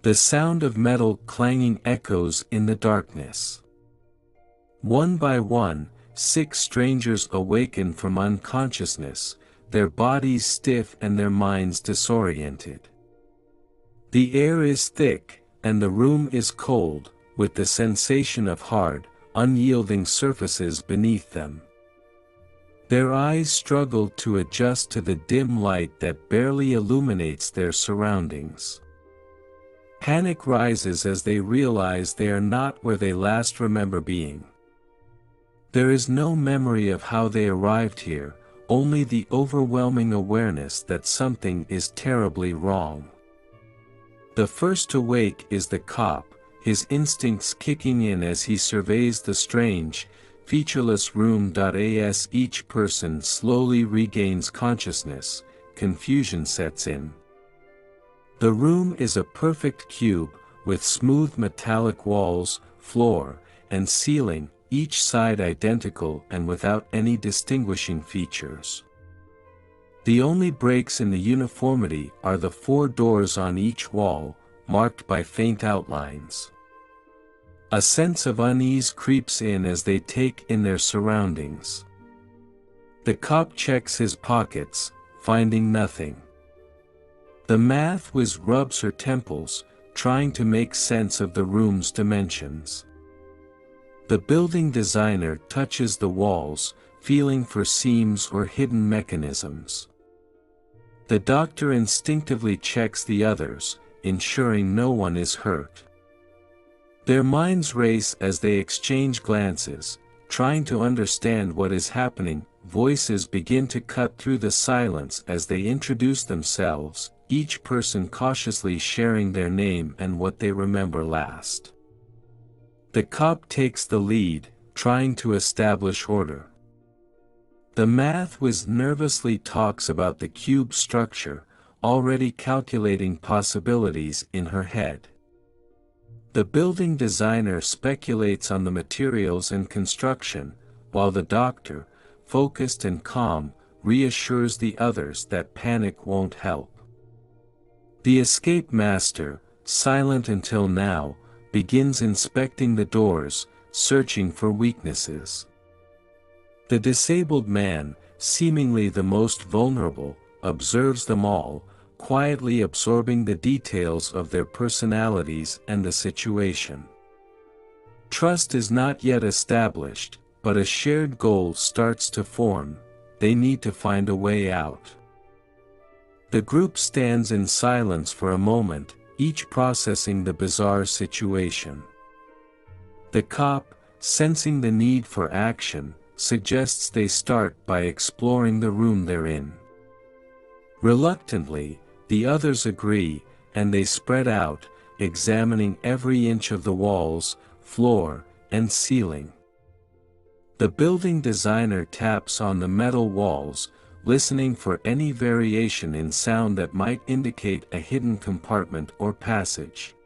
The sound of metal clanging echoes in the darkness. One by one, 6 strangers awaken from unconsciousness, their bodies stiff and their minds disoriented. The air is thick, and the room is cold, with the sensation of hard, unyielding surfaces beneath them. Their eyes struggle to adjust to the dim light that barely illuminates their surroundings. Panic rises as they realize they are not where they last remember being. There is no memory of how they arrived here, only the overwhelming awareness that something is terribly wrong. The first to wake is the cop, his instincts kicking in as he surveys the strange, featureless room. As each person slowly regains consciousness, confusion sets in. The room is a perfect cube, with smooth metallic walls, floor, and ceiling, each side identical and without any distinguishing features. The only breaks in the uniformity are the 4 doors on each wall, marked by faint outlines. A sense of unease creeps in as they take in their surroundings. The cop checks his pockets, finding nothing. The math whiz rubs her temples, trying to make sense of the room's dimensions. The building designer touches the walls, feeling for seams or hidden mechanisms. The doctor instinctively checks the others, ensuring no one is hurt. Their minds race as they exchange glances, trying to understand what is happening. Voices begin to cut through the silence as they introduce themselves, each person cautiously sharing their name and what they remember last. The cop takes the lead, trying to establish order. The math whiz nervously talks about the cube structure, already calculating possibilities in her head. The building designer speculates on the materials and construction, while the doctor, focused and calm, reassures the others that panic won't help. The escape master, silent until now, begins inspecting the doors, searching for weaknesses. The disabled man, seemingly the most vulnerable, observes them all, quietly absorbing the details of their personalities and the situation. Trust is not yet established, but a shared goal starts to form. They need to find a way out. The group stands in silence for a moment, each processing the bizarre situation. The cop, sensing the need for action, suggests they start by exploring the room they're in. Reluctantly, the others agree, and they spread out, examining every inch of the walls, floor, and ceiling. The building designer taps on the metal walls, listening for any variation in sound that might indicate a hidden compartment or passage.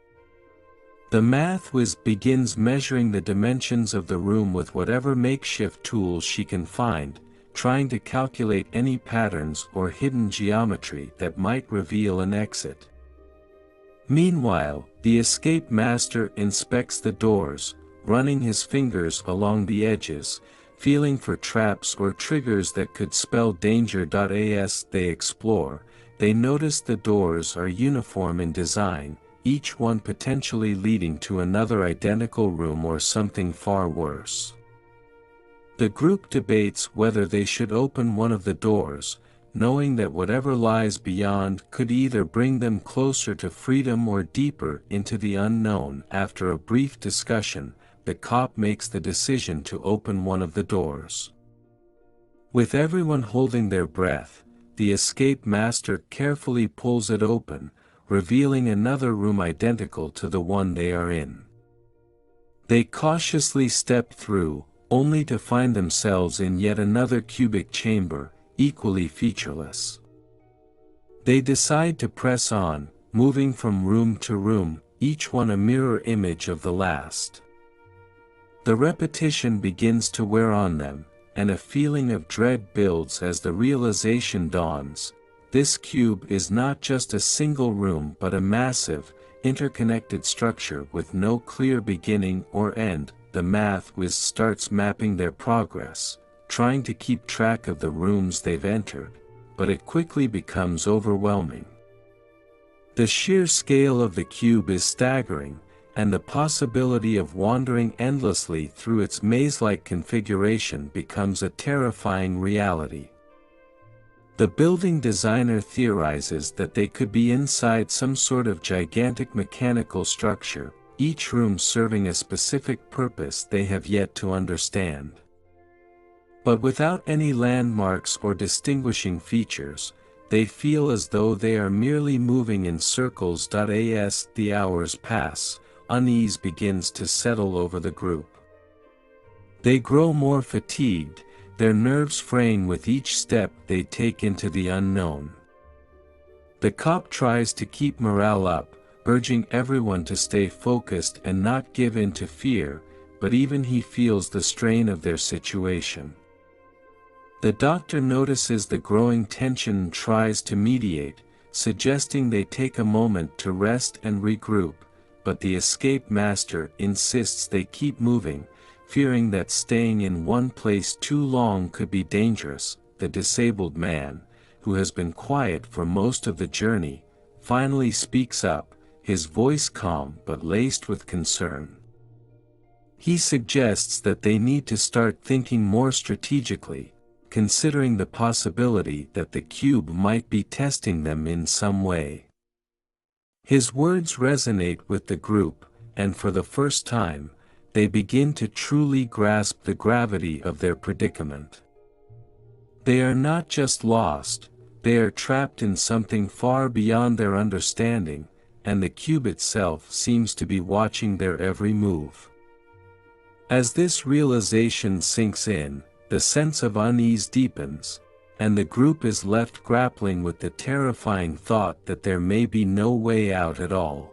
The math whiz begins measuring the dimensions of the room with whatever makeshift tools she can find, trying to calculate any patterns or hidden geometry that might reveal an exit. Meanwhile, the escape master inspects the doors, running his fingers along the edges, feeling for traps or triggers that could spell danger. As they explore, they notice the doors are uniform in design, each one potentially leading to another identical room or something far worse. The group debates whether they should open one of the doors, knowing that whatever lies beyond could either bring them closer to freedom or deeper into the unknown. After a brief discussion, the cop makes the decision to open one of the doors. With everyone holding their breath, the escape master carefully pulls it open, revealing another room identical to the one they are in. They cautiously step through, only to find themselves in yet another cubic chamber, equally featureless. They decide to press on, moving from room to room, each one a mirror image of the last. The repetition begins to wear on them, and a feeling of dread builds as the realization dawns. This cube is not just a single room but a massive, interconnected structure with no clear beginning or end. The math whiz starts mapping their progress, trying to keep track of the rooms they've entered, but it quickly becomes overwhelming. The sheer scale of the cube is staggering, and the possibility of wandering endlessly through its maze-like configuration becomes a terrifying reality. The building designer theorizes that they could be inside some sort of gigantic mechanical structure, each room serving a specific purpose they have yet to understand. But without any landmarks or distinguishing features, they feel as though they are merely moving in circles. As the hours pass, unease begins to settle over the group. They grow more fatigued, their nerves fraying with each step they take into the unknown. The cop tries to keep morale up, urging everyone to stay focused and not give in to fear, but even he feels the strain of their situation. The doctor notices the growing tension and tries to mediate, suggesting they take a moment to rest and regroup, but the escape master insists they keep moving, fearing that staying in one place too long could be dangerous. The disabled man, who has been quiet for most of the journey, finally speaks up, his voice calm but laced with concern. He suggests that they need to start thinking more strategically, considering the possibility that the cube might be testing them in some way. His words resonate with the group, and for the first time, they begin to truly grasp the gravity of their predicament. They are not just lost, they are trapped in something far beyond their understanding, and the cube itself seems to be watching their every move. As this realization sinks in, the sense of unease deepens, and the group is left grappling with the terrifying thought that there may be no way out at all.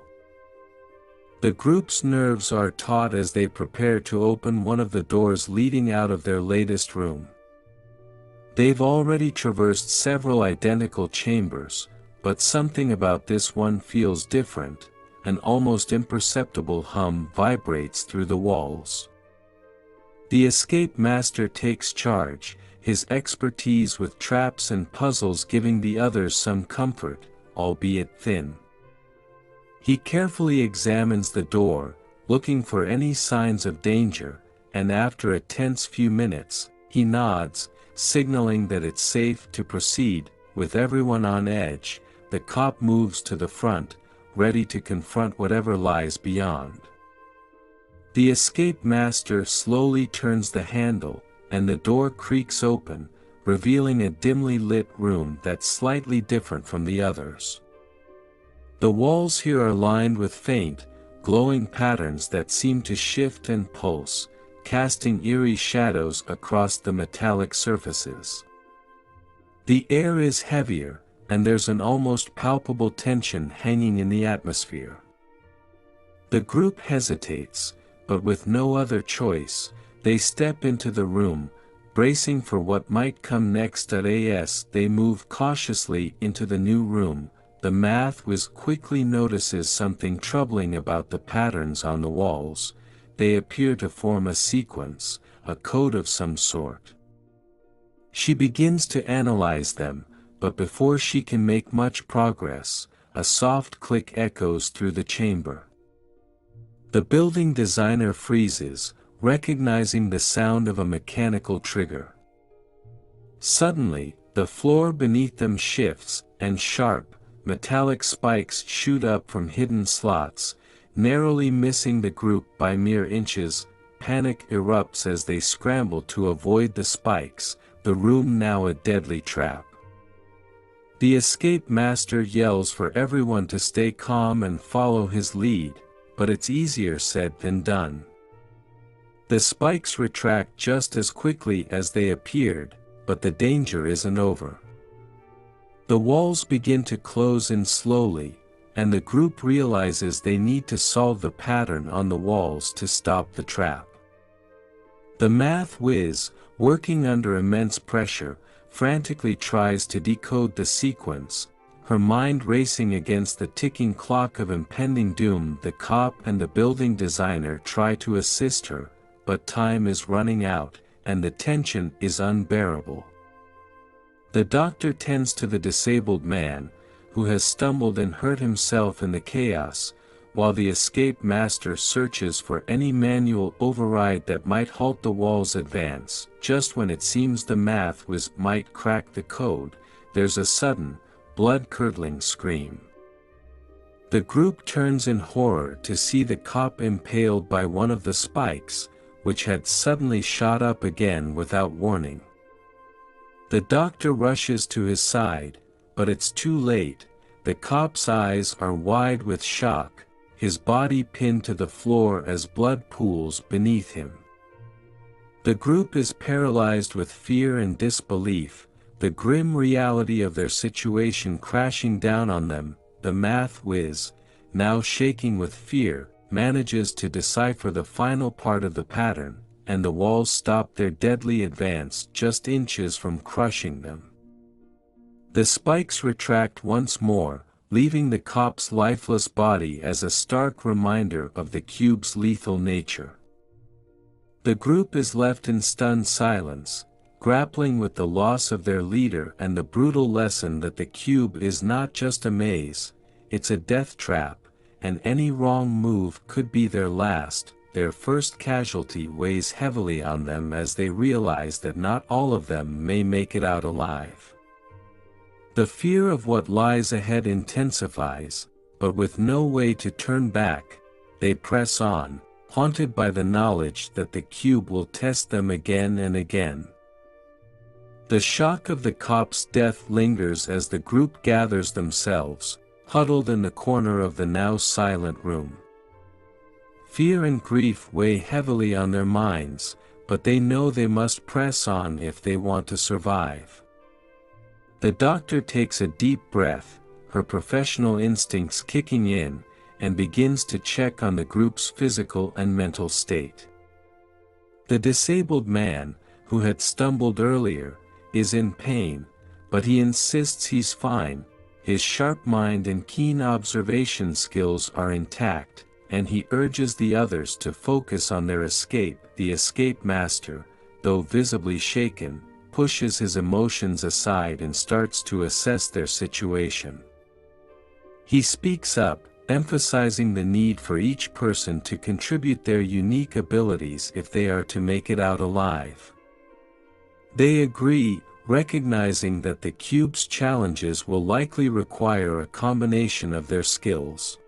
The group's nerves are taut as they prepare to open one of the doors leading out of their latest room. They've already traversed several identical chambers, but something about this one feels different. An almost imperceptible hum vibrates through the walls. The escape master takes charge, his expertise with traps and puzzles giving the others some comfort, albeit thin. He carefully examines the door, looking for any signs of danger, and after a tense few minutes, he nods, signaling that it's safe to proceed. With everyone on edge, the cop moves to the front, ready to confront whatever lies beyond. The escape master slowly turns the handle, and the door creaks open, revealing a dimly lit room that's slightly different from the others. The walls here are lined with faint, glowing patterns that seem to shift and pulse, casting eerie shadows across the metallic surfaces. The air is heavier, and there's an almost palpable tension hanging in the atmosphere. The group hesitates, but with no other choice, they step into the room, bracing for what might come next. As they move cautiously into the new room, the math whiz quickly notices something troubling about the patterns on the walls. They appear to form a sequence, a code of some sort. She begins to analyze them, but before she can make much progress, a soft click echoes through the chamber. The building designer freezes, recognizing the sound of a mechanical trigger. Suddenly, the floor beneath them shifts, and sharp, metallic spikes shoot up from hidden slots, narrowly missing the group by mere inches. Panic erupts as they scramble to avoid the spikes, the room now a deadly trap. The escape master yells for everyone to stay calm and follow his lead, but it's easier said than done. The spikes retract just as quickly as they appeared, but the danger isn't over. The walls begin to close in slowly, and the group realizes they need to solve the pattern on the walls to stop the trap. The math whiz, working under immense pressure, frantically tries to decode the sequence, her mind racing against the ticking clock of impending doom. The cop and the building designer try to assist her, but time is running out, and the tension is unbearable. The doctor tends to the disabled man, who has stumbled and hurt himself in the chaos, while the escape master searches for any manual override that might halt the wall's advance. Just when it seems the math whiz might crack the code, there's a sudden, blood-curdling scream. The group turns in horror to see the cop impaled by one of the spikes, which had suddenly shot up again without warning. The doctor rushes to his side, but it's too late. The cop's eyes are wide with shock, his body pinned to the floor as blood pools beneath him. The group is paralyzed with fear and disbelief, the grim reality of their situation crashing down on them. The math whiz, now shaking with fear, manages to decipher the final part of the pattern, and the walls stop their deadly advance just inches from crushing them. The spikes retract once more, leaving the cop's lifeless body as a stark reminder of the cube's lethal nature. The group is left in stunned silence, grappling with the loss of their leader and the brutal lesson that the cube is not just a maze, it's a death trap, and any wrong move could be their last. Their first casualty weighs heavily on them as they realize that not all of them may make it out alive. The fear of what lies ahead intensifies, but with no way to turn back, they press on, haunted by the knowledge that the cube will test them again and again. The shock of the cop's death lingers as the group gathers themselves, huddled in the corner of the now silent room. Fear and grief weigh heavily on their minds, but they know they must press on if they want to survive. The doctor takes a deep breath, her professional instincts kicking in, and begins to check on the group's physical and mental state. The disabled man, who had stumbled earlier, is in pain, but he insists he's fine. His sharp mind and keen observation skills are intact, and he urges the others to focus on their escape. The escape master, though visibly shaken, pushes his emotions aside and starts to assess their situation. He speaks up, emphasizing the need for each person to contribute their unique abilities if they are to make it out alive. They agree, recognizing that the cube's challenges will likely require a combination of their skills.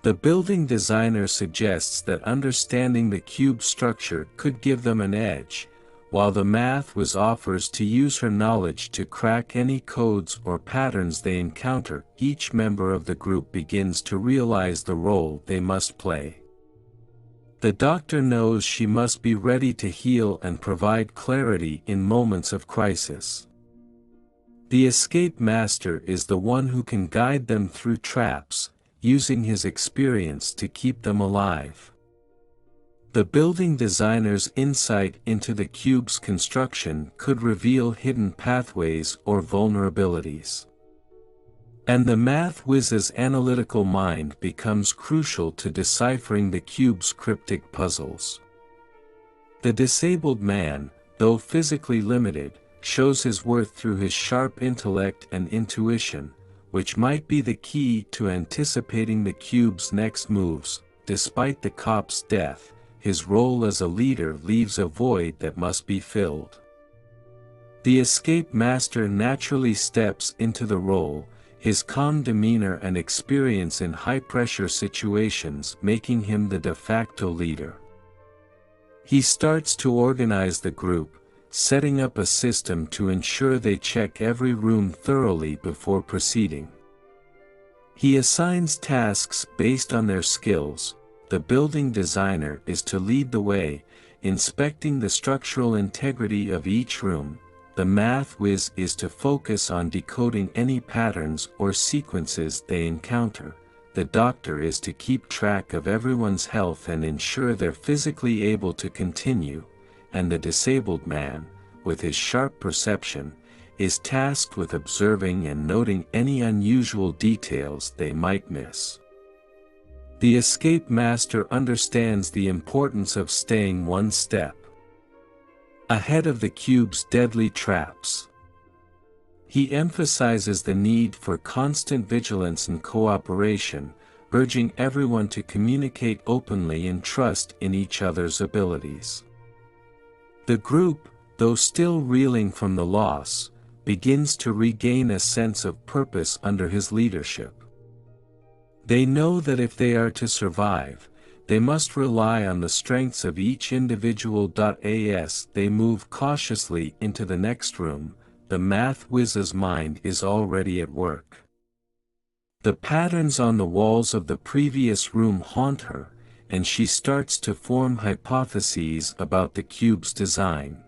The building designer suggests that understanding the cube's structure could give them an edge, while the math whiz offers to use her knowledge to crack any codes or patterns they encounter. Each member of the group begins to realize the role they must play. The doctor knows she must be ready to heal and provide clarity in moments of crisis. The escape master is the one who can guide them through traps, using his experience to keep them alive. The building designer's insight into the cube's construction could reveal hidden pathways or vulnerabilities. And the math whiz's analytical mind becomes crucial to deciphering the cube's cryptic puzzles. The disabled man, though physically limited, shows his worth through his sharp intellect and intuition, which might be the key to anticipating the cube's next moves. Despite the cop's death, his role as a leader leaves a void that must be filled. The escape master naturally steps into the role, his calm demeanor and experience in high-pressure situations making him the de facto leader. He starts to organize the group, setting up a system to ensure they check every room thoroughly before proceeding. He assigns tasks based on their skills. The building designer is to lead the way, inspecting the structural integrity of each room. The math whiz is to focus on decoding any patterns or sequences they encounter. The doctor is to keep track of everyone's health and ensure they're physically able to continue, and the disabled man, with his sharp perception, is tasked with observing and noting any unusual details they might miss. The escape master understands the importance of staying one step ahead of the cube's deadly traps. He emphasizes the need for constant vigilance and cooperation, urging everyone to communicate openly and trust in each other's abilities. The group, though still reeling from the loss, begins to regain a sense of purpose under his leadership. They know that if they are to survive, they must rely on the strengths of each individual. As they move cautiously into the next room, the math whiz's mind is already at work. The patterns on the walls of the previous room haunt her, and she starts to form hypotheses about the cube's design.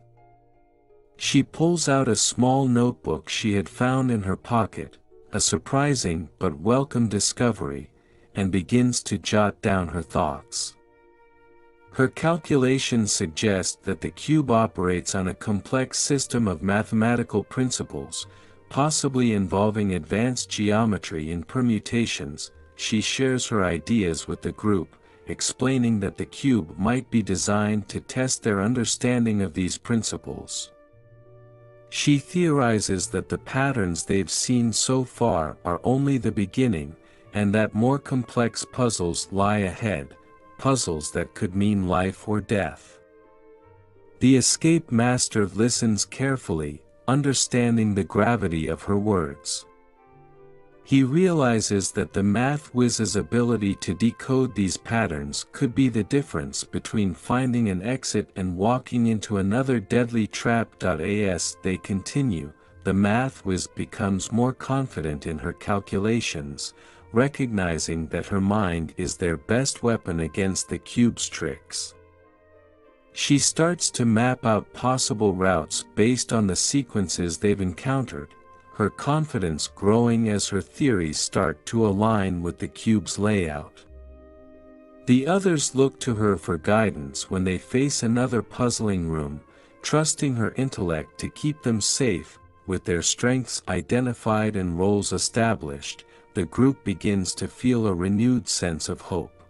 She pulls out a small notebook she had found in her pocket, a surprising but welcome discovery, and begins to jot down her thoughts. Her calculations suggest that the cube operates on a complex system of mathematical principles, possibly involving advanced geometry and permutations. She shares her ideas with the group, explaining that the cube might be designed to test their understanding of these principles. She theorizes that the patterns they've seen so far are only the beginning, and that more complex puzzles lie ahead, puzzles that could mean life or death. The escape master listens carefully, understanding the gravity of her words. He realizes that the math whiz's ability to decode these patterns could be the difference between finding an exit and walking into another deadly trap. As they continue, the math whiz becomes more confident in her calculations, recognizing that her mind is their best weapon against the cube's tricks. She starts to map out possible routes based on the sequences they've encountered, her confidence growing as her theories start to align with the cube's layout. The others look to her for guidance when they face another puzzling room, trusting her intellect to keep them safe. With their strengths identified and roles established, the group begins to feel a renewed sense of hope.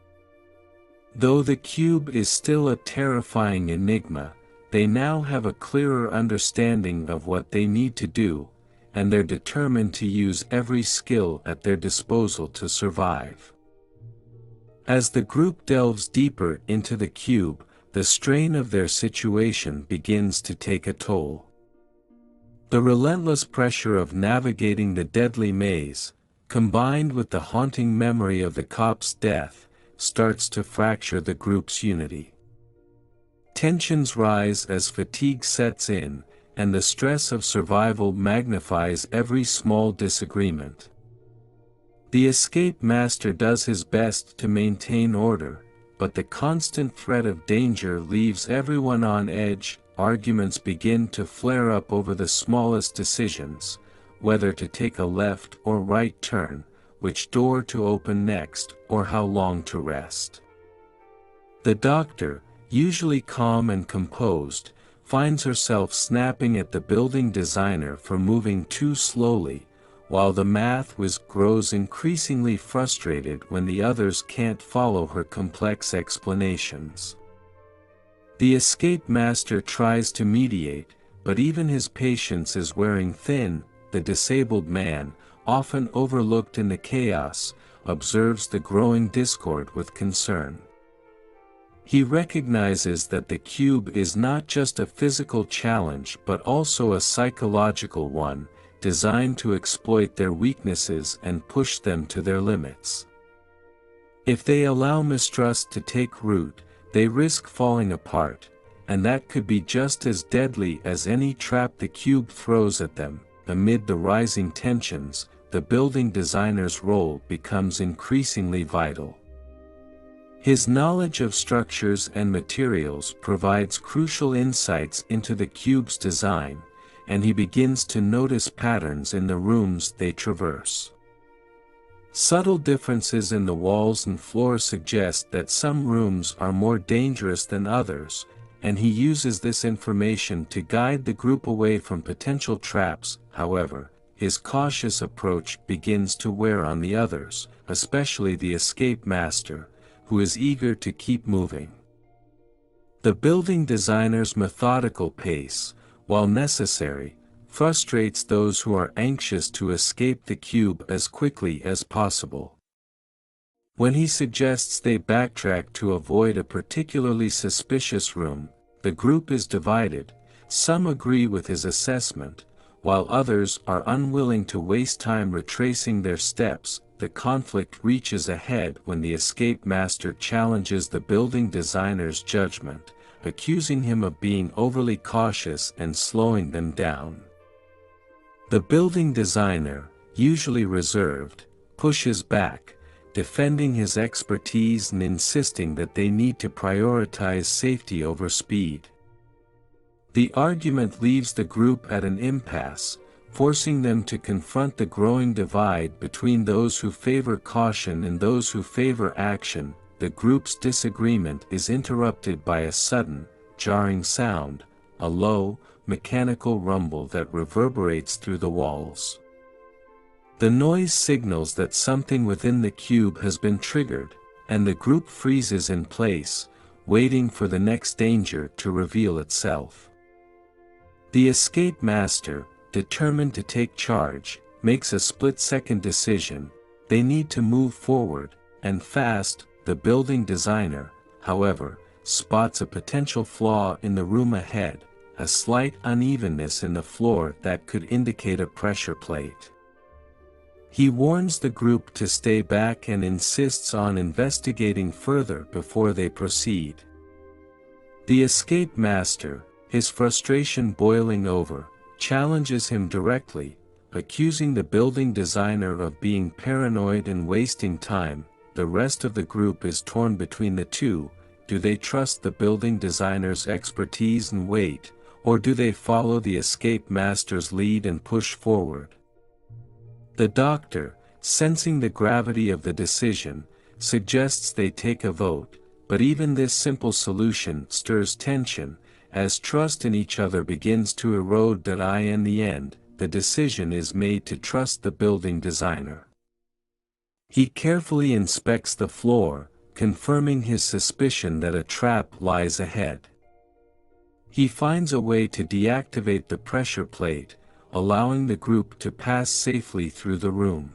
Though the cube is still a terrifying enigma, they now have a clearer understanding of what they need to do, and they're determined to use every skill at their disposal to survive. As the group delves deeper into the cube, the strain of their situation begins to take a toll. The relentless pressure of navigating the deadly maze, combined with the haunting memory of the cop's death, starts to fracture the group's unity. Tensions rise as fatigue sets in, and the stress of survival magnifies every small disagreement. The escape master does his best to maintain order, but the constant threat of danger leaves everyone on edge. Arguments begin to flare up over the smallest decisions, whether to take a left or right turn, which door to open next, or how long to rest. The doctor, usually calm and composed, finds herself snapping at the building designer for moving too slowly, while the math whiz grows increasingly frustrated when the others can't follow her complex explanations. The escape master tries to mediate, but even his patience is wearing thin. The disabled man, often overlooked in the chaos, observes the growing discord with concern. He recognizes that the cube is not just a physical challenge but also a psychological one, designed to exploit their weaknesses and push them to their limits. If they allow mistrust to take root, they risk falling apart, and that could be just as deadly as any trap the cube throws at them. Amid the rising tensions, the building designer's role becomes increasingly vital. His knowledge of structures and materials provides crucial insights into the cube's design, and he begins to notice patterns in the rooms they traverse. Subtle differences in the walls and floor suggest that some rooms are more dangerous than others, and he uses this information to guide the group away from potential traps. However, his cautious approach begins to wear on the others, especially the escape master, who is eager to keep moving. The building designer's methodical pace, while necessary, frustrates those who are anxious to escape the cube as quickly as possible. When he suggests they backtrack to avoid a particularly suspicious room, the group is divided. Some agree with his assessment, while others are unwilling to waste time retracing their steps. The conflict reaches a head when the escape master challenges the building designer's judgment, accusing him of being overly cautious and slowing them down. The building designer, usually reserved, pushes back, defending his expertise and insisting that they need to prioritize safety over speed. The argument leaves the group at an impasse, forcing them to confront the growing divide between those who favor caution and those who favor action. The group's disagreement is interrupted by a sudden, jarring sound, a low, mechanical rumble that reverberates through the walls. The noise signals that something within the cube has been triggered, and the group freezes in place, waiting for the next danger to reveal itself. The escape master, determined to take charge, makes a split-second decision. They need to move forward, and fast. The building designer, however, spots a potential flaw in the room ahead, a slight unevenness in the floor that could indicate a pressure plate. He warns the group to stay back and insists on investigating further before they proceed. The escape master, his frustration boiling over, challenges him directly, accusing the building designer of being paranoid and wasting time. The rest of the group is torn between the two. Do they trust the building designer's expertise and wait, or do they follow the escape master's lead and push forward? The doctor, sensing the gravity of the decision, suggests they take a vote, but even this simple solution stirs tension, as trust in each other begins to erode. In the end, the decision is made to trust the building designer. He carefully inspects the floor, confirming his suspicion that a trap lies ahead. He finds a way to deactivate the pressure plate, allowing the group to pass safely through the room.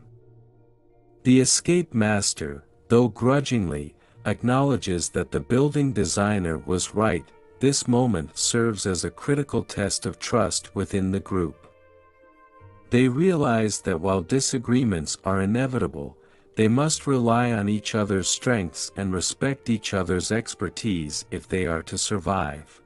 The escape master, though grudgingly, acknowledges that the building designer was right. This moment serves as a critical test of trust within the group. They realize that while disagreements are inevitable, they must rely on each other's strengths and respect each other's expertise if they are to survive.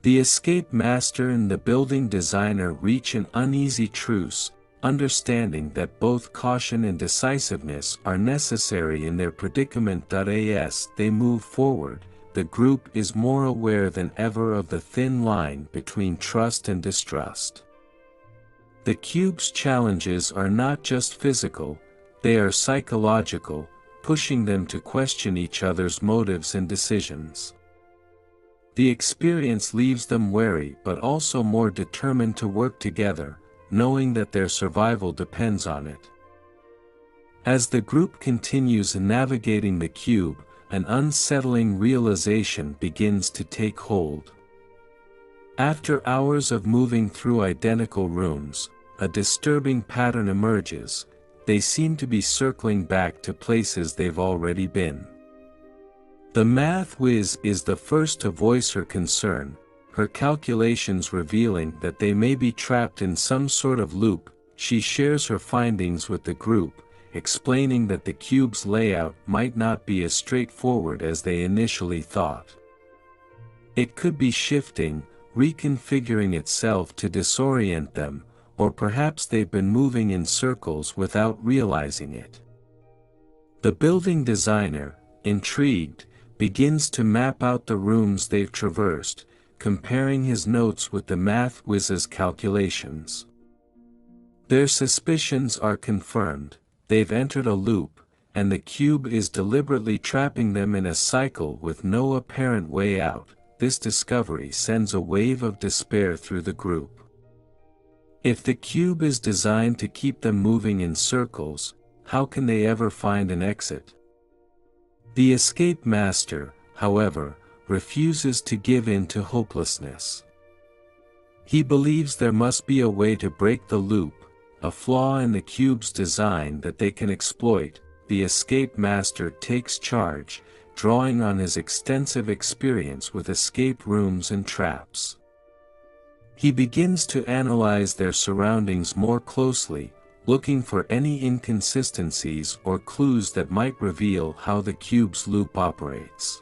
The escape master and the building designer reach an uneasy truce, understanding that both caution and decisiveness are necessary in their predicament. As they move forward, the group is more aware than ever of the thin line between trust and distrust. The cube's challenges are not just physical, they are psychological, pushing them to question each other's motives and decisions. The experience leaves them wary but also more determined to work together, knowing that their survival depends on it. As the group continues navigating the cube, an unsettling realization begins to take hold. After hours of moving through identical rooms, a disturbing pattern emerges. They seem to be circling back to places they've already been. The math whiz is the first to voice her concern, her calculations revealing that they may be trapped in some sort of loop. She shares her findings with the group, explaining that the cube's layout might not be as straightforward as they initially thought. It could be shifting, reconfiguring itself to disorient them, or perhaps they've been moving in circles without realizing it. The building designer, intrigued, begins to map out the rooms they've traversed, comparing his notes with the math whiz's calculations. Their suspicions are confirmed. They've entered a loop, and the cube is deliberately trapping them in a cycle with no apparent way out. this discovery sends a wave of despair through the group. If the cube is designed to keep them moving in circles, how can they ever find an exit? The escape master, however, refuses to give in to hopelessness. He believes there must be a way to break the loop, a flaw in the cube's design that they can exploit. The escape master takes charge, drawing on his extensive experience with escape rooms and traps. He begins to analyze their surroundings more closely, looking for any inconsistencies or clues that might reveal how the cube's loop operates.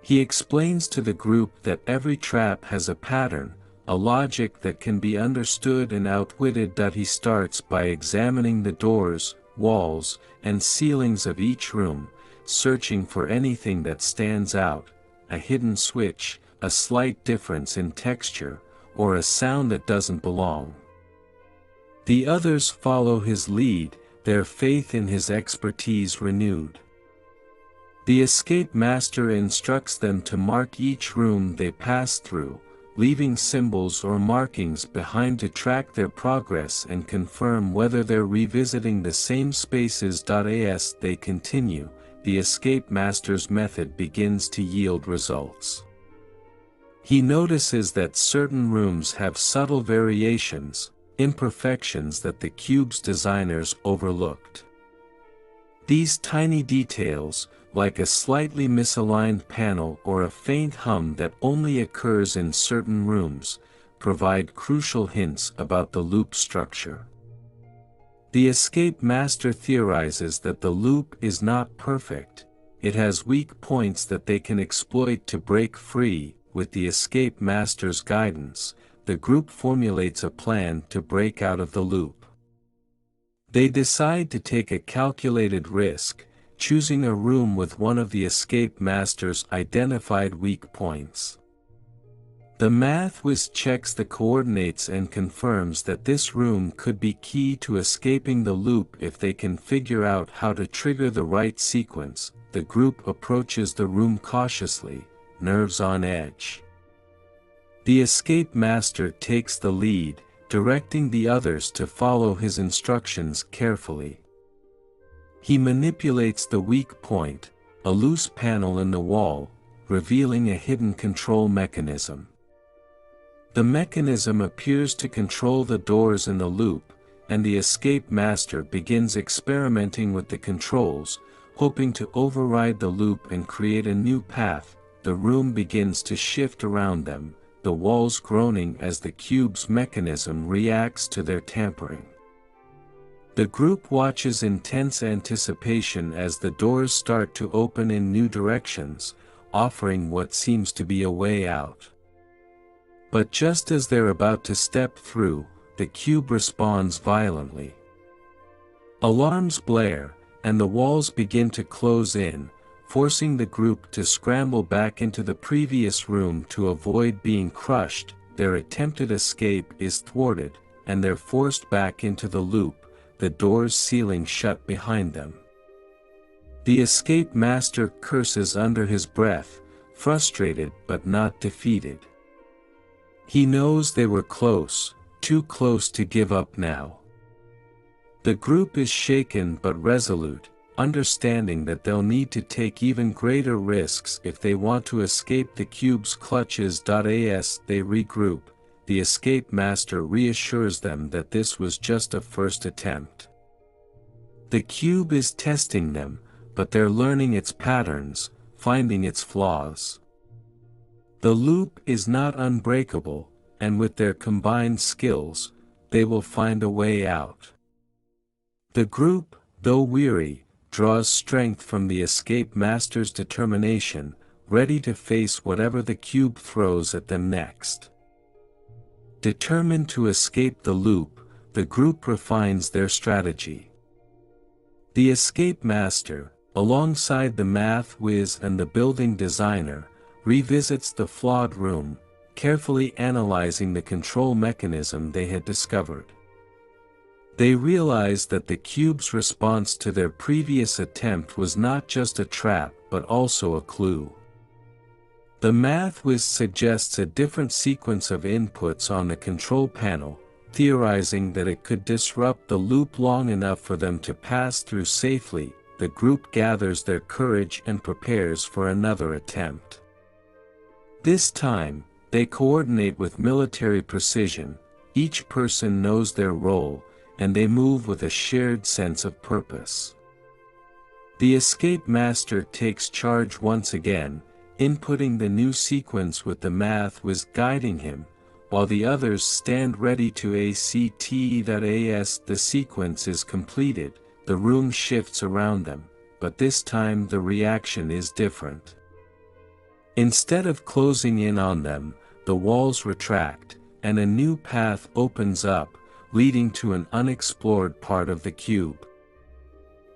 He explains to the group that every trap has a pattern, a logic that can be understood and outwitted. He starts by examining the doors, walls, and ceilings of each room, searching for anything that stands out, a hidden switch, a slight difference in texture, or a sound that doesn't belong. The others follow his lead, their faith in his expertise renewed. The escape master instructs them to mark each room they pass through, leaving symbols or markings behind to track their progress and confirm whether they're revisiting the same spaces. As they continue, the escape master's method begins to yield results. He notices that certain rooms have subtle variations, imperfections that the cube's designers overlooked. These tiny details, like a slightly misaligned panel or a faint hum that only occurs in certain rooms, provide crucial hints about the loop structure. The escape master theorizes that the loop is not perfect, it has weak points that they can exploit to break free. With the escape master's guidance, the group formulates a plan to break out of the loop. They decide to take a calculated risk, choosing a room with one of the escape master's identified weak points. The math whiz checks the coordinates and confirms that this room could be key to escaping the loop if they can figure out how to trigger the right sequence. The group approaches the room cautiously, nerves on edge. The escape master takes the lead, directing the others to follow his instructions carefully. He manipulates the weak point, a loose panel in the wall, revealing a hidden control mechanism. The mechanism appears to control the doors in the loop, and the escape master begins experimenting with the controls, hoping to override the loop and create a new path. The room begins to shift around them, the walls groaning as the cube's mechanism reacts to their tampering. The group watches in tense anticipation as the doors start to open in new directions, offering what seems to be a way out. But just as they're about to step through, the cube responds violently. Alarms blare, and the walls begin to close in, forcing the group to scramble back into the previous room to avoid being crushed. Their attempted escape is thwarted, and they're forced back into the loop, the doors sealing shut behind them. The escape master curses under his breath, frustrated but not defeated. He knows they were close, too close to give up now. The group is shaken but resolute, understanding that they'll need to take even greater risks if they want to escape the cube's clutches. As they regroup, the escape master reassures them that this was just a first attempt. The cube is testing them, but they're learning its patterns, finding its flaws. The loop is not unbreakable, and with their combined skills, they will find a way out. The group, though weary, draws strength from the escape master's determination, ready to face whatever the cube throws at them next. Determined to escape the loop, the group refines their strategy. The escape master, alongside the math whiz and the building designer, revisits the flawed room, carefully analyzing the control mechanism they had discovered. They realize that the cube's response to their previous attempt was not just a trap but also a clue. The math whiz suggests a different sequence of inputs on the control panel, theorizing that it could disrupt the loop long enough for them to pass through safely. The group gathers their courage and prepares for another attempt. This time, they coordinate with military precision, each person knows their role, and they move with a shared sense of purpose. The escape master takes charge once again, inputting the new sequence with the math whiz guiding him, while the others stand ready to act. The sequence is completed, the room shifts around them, but this time the reaction is different. Instead of closing in on them, the walls retract, and a new path opens up, leading to an unexplored part of the cube.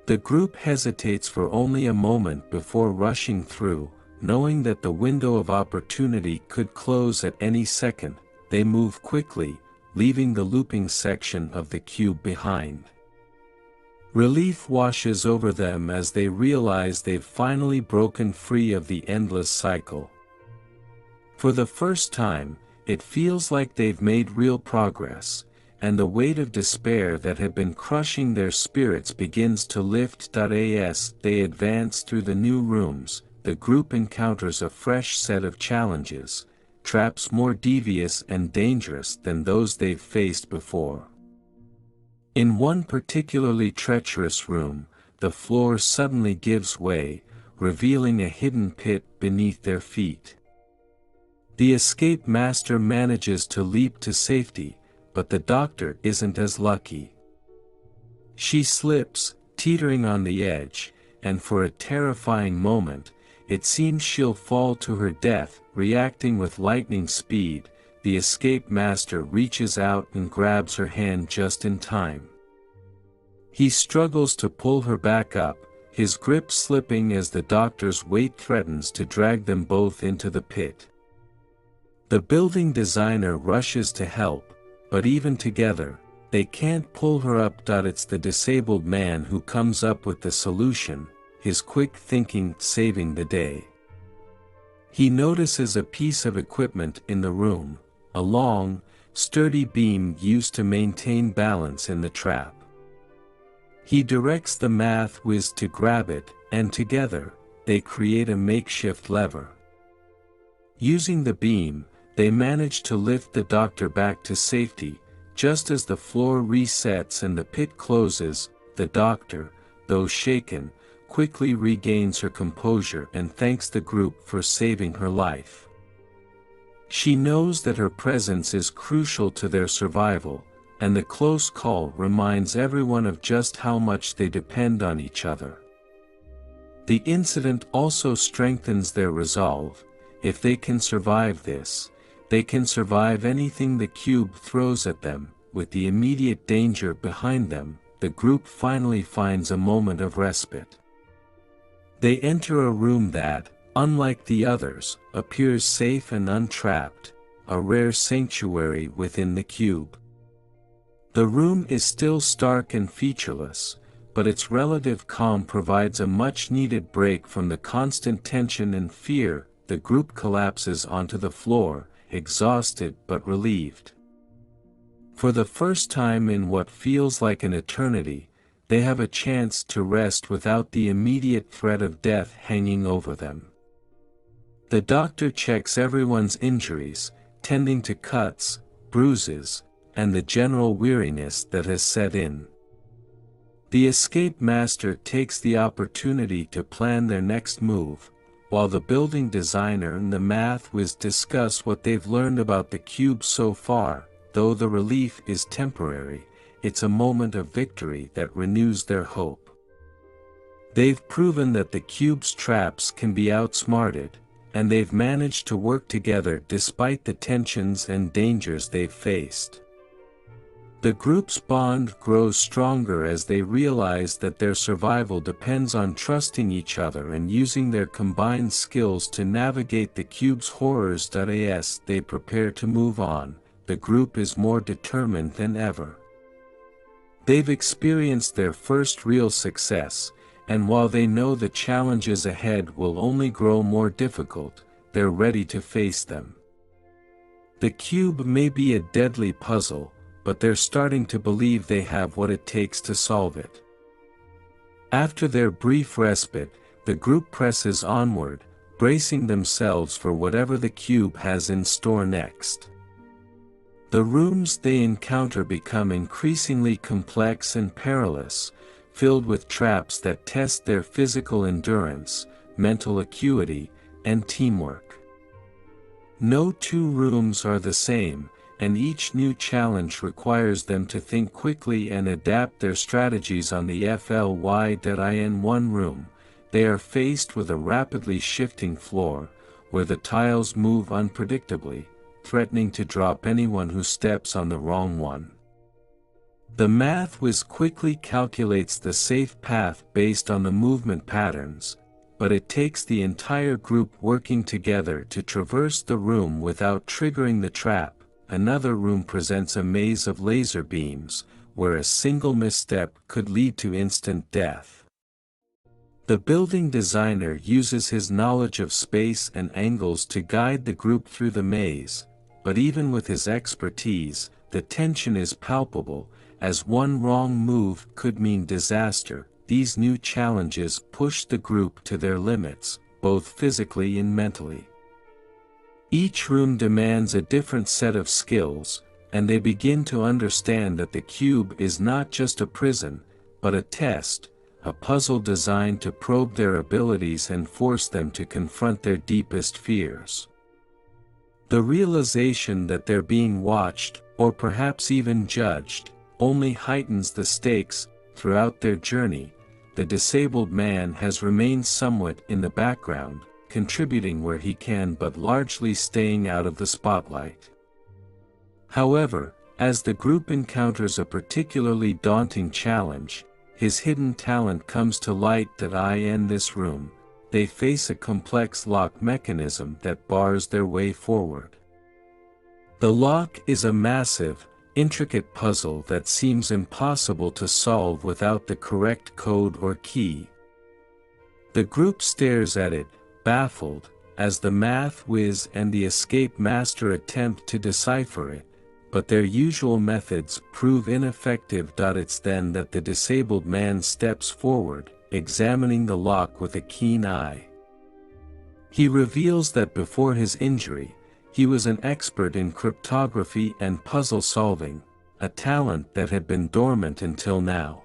The group hesitates for only a moment before rushing through, knowing that the window of opportunity could close at any second. They move quickly, leaving the looping section of the cube behind. Relief washes over them as they realize they've finally broken free of the endless cycle. For the first time, it feels like they've made real progress, and the weight of despair that had been crushing their spirits begins to lift. As they advance through the new rooms, the group encounters a fresh set of challenges, traps more devious and dangerous than those they've faced before. In one particularly treacherous room, the floor suddenly gives way, revealing a hidden pit beneath their feet. The escape master manages to leap to safety, but the doctor isn't as lucky. She slips, teetering on the edge, and for a terrifying moment, it seems she'll fall to her death. Reacting with lightning speed, the escape master reaches out and grabs her hand just in time. He struggles to pull her back up, his grip slipping as the doctor's weight threatens to drag them both into the pit. The building designer rushes to help, but even together, they can't pull her up. It's the disabled man who comes up with the solution, his quick thinking saving the day. He notices a piece of equipment in the room, a long, sturdy beam used to maintain balance in the trap. He directs the math whiz to grab it, and together, they create a makeshift lever. Using the beam, they manage to lift the doctor back to safety. Just as the floor resets and the pit closes, the doctor, though shaken, quickly regains her composure and thanks the group for saving her life. She knows that her presence is crucial to their survival, and the close call reminds everyone of just how much they depend on each other. The incident also strengthens their resolve. If they can survive this, they can survive anything the cube throws at them. With the immediate danger behind them, the group finally finds a moment of respite. They enter a room that, unlike the others, appears safe and untrapped, a rare sanctuary within the cube. The room is still stark and featureless, but its relative calm provides a much-needed break from the constant tension and fear. The group collapses onto the floor, exhausted but relieved. For the first time in what feels like an eternity, they have a chance to rest without the immediate threat of death hanging over them. The doctor checks everyone's injuries, tending to cuts, bruises, and the general weariness that has set in. The escape master takes the opportunity to plan their next move, while the building designer and the math whiz discuss what they've learned about the cube so far. Though the relief is temporary, it's a moment of victory that renews their hope. They've proven that the cube's traps can be outsmarted, and they've managed to work together despite the tensions and dangers they've faced. The group's bond grows stronger as they realize that their survival depends on trusting each other and using their combined skills to navigate the cube's horrors. As they prepare to move on, the group is more determined than ever. They've experienced their first real success, and while they know the challenges ahead will only grow more difficult, they're ready to face them. The cube may be a deadly puzzle, but they're starting to believe they have what it takes to solve it. After their brief respite, the group presses onward, bracing themselves for whatever the cube has in store next. The rooms they encounter become increasingly complex and perilous, filled with traps that test their physical endurance, mental acuity, and teamwork. No two rooms are the same, and each new challenge requires them to think quickly and adapt their strategies. On the FLY.in one room, they are faced with a rapidly shifting floor, where the tiles move unpredictably, threatening to drop anyone who steps on the wrong one. The math whiz quickly calculates the safe path based on the movement patterns, but it takes the entire group working together to traverse the room without triggering the trap. Another room presents a maze of laser beams, where a single misstep could lead to instant death. The building designer uses his knowledge of space and angles to guide the group through the maze, but even with his expertise, the tension is palpable, as one wrong move could mean disaster. These new challenges push the group to their limits, both physically and mentally. Each room demands a different set of skills, and they begin to understand that the cube is not just a prison, but a test, a puzzle designed to probe their abilities and force them to confront their deepest fears. The realization that they're being watched, or perhaps even judged, only heightens the stakes. Throughout their journey, the disabled man has remained somewhat in the background, contributing where he can but largely staying out of the spotlight. However, as the group encounters a particularly daunting challenge, his hidden talent comes to light. In this room, they face a complex lock mechanism that bars their way forward. The lock is a massive, intricate puzzle that seems impossible to solve without the correct code or key. The group stares at it, baffled, as the math whiz and the escape master attempt to decipher it, but their usual methods prove ineffective. It's then that the disabled man steps forward, examining the lock with a keen eye. He reveals that before his injury, he was an expert in cryptography and puzzle solving, a talent that had been dormant until now.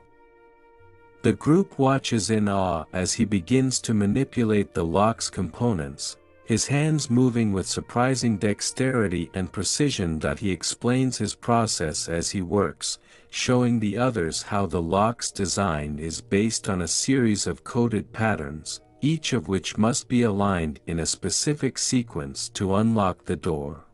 The group watches in awe as he begins to manipulate the lock's components, his hands moving with surprising dexterity and precision. He explains his process as he works, showing the others how the lock's design is based on a series of coded patterns, each of which must be aligned in a specific sequence to unlock the door.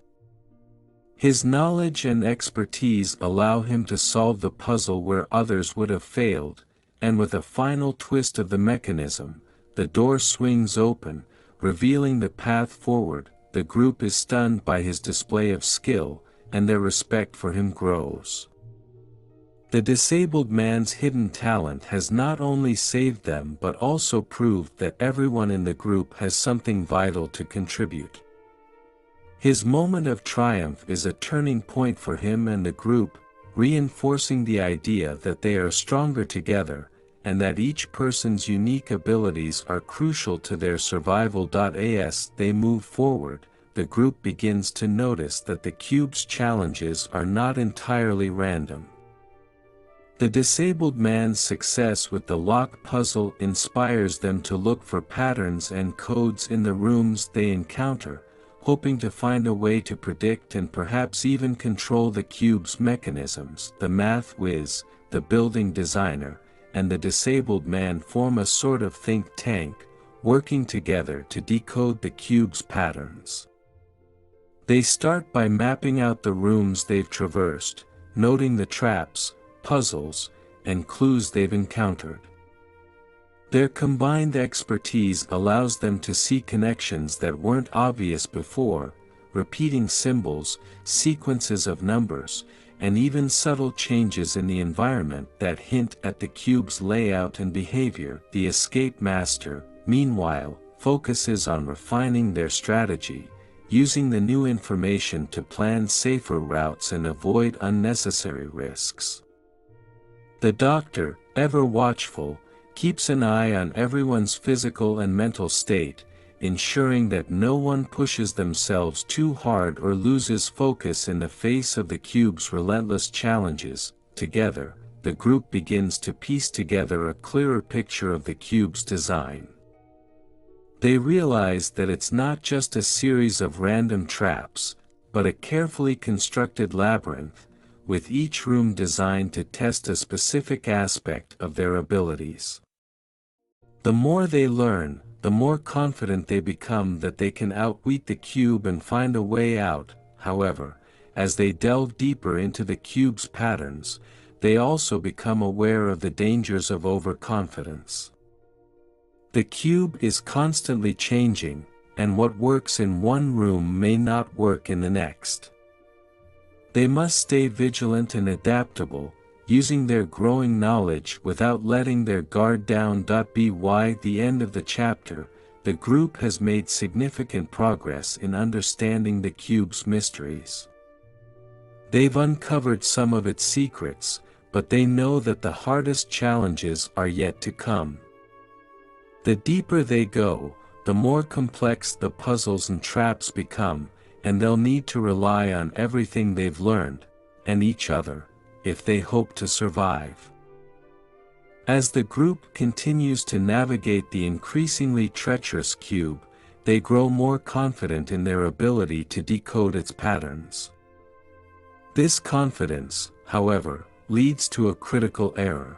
His knowledge and expertise allow him to solve the puzzle where others would have failed, and with a final twist of the mechanism, the door swings open, revealing the path forward. The group is stunned by his display of skill, and their respect for him grows. The disabled man's hidden talent has not only saved them but also proved that everyone in the group has something vital to contribute. His moment of triumph is a turning point for him and the group, reinforcing the idea that they are stronger together, and that each person's unique abilities are crucial to their survival. As they move forward, the group begins to notice that the cube's challenges are not entirely random. The disabled man's success with the lock puzzle inspires them to look for patterns and codes in the rooms they encounter, hoping to find a way to predict and perhaps even control the cube's mechanisms. The math whiz, the building designer, and the disabled man form a sort of think tank, working together to decode the cube's patterns. They start by mapping out the rooms they've traversed, noting the traps, puzzles, and clues they've encountered. Their combined expertise allows them to see connections that weren't obvious before, repeating symbols, sequences of numbers, and even subtle changes in the environment that hint at the cube's layout and behavior. The escape master, meanwhile, focuses on refining their strategy, using the new information to plan safer routes and avoid unnecessary risks. The doctor, ever watchful, keeps an eye on everyone's physical and mental state, ensuring that no one pushes themselves too hard or loses focus in the face of the cube's relentless challenges. Together, the group begins to piece together a clearer picture of the cube's design. They realize that it's not just a series of random traps, but a carefully constructed labyrinth, with each room designed to test a specific aspect of their abilities. The more they learn, the more confident they become that they can outwit the cube and find a way out. However, as they delve deeper into the cube's patterns, they also become aware of the dangers of overconfidence. The cube is constantly changing, and what works in one room may not work in the next. They must stay vigilant and adaptable, using their growing knowledge without letting their guard down. By the end of the chapter, the group has made significant progress in understanding the cube's mysteries. They've uncovered some of its secrets, but they know that the hardest challenges are yet to come. The deeper they go, the more complex the puzzles and traps become, and they'll need to rely on everything they've learned, and each other, if they hope to survive. As the group continues to navigate the increasingly treacherous cube, they grow more confident in their ability to decode its patterns. This confidence, however, leads to a critical error.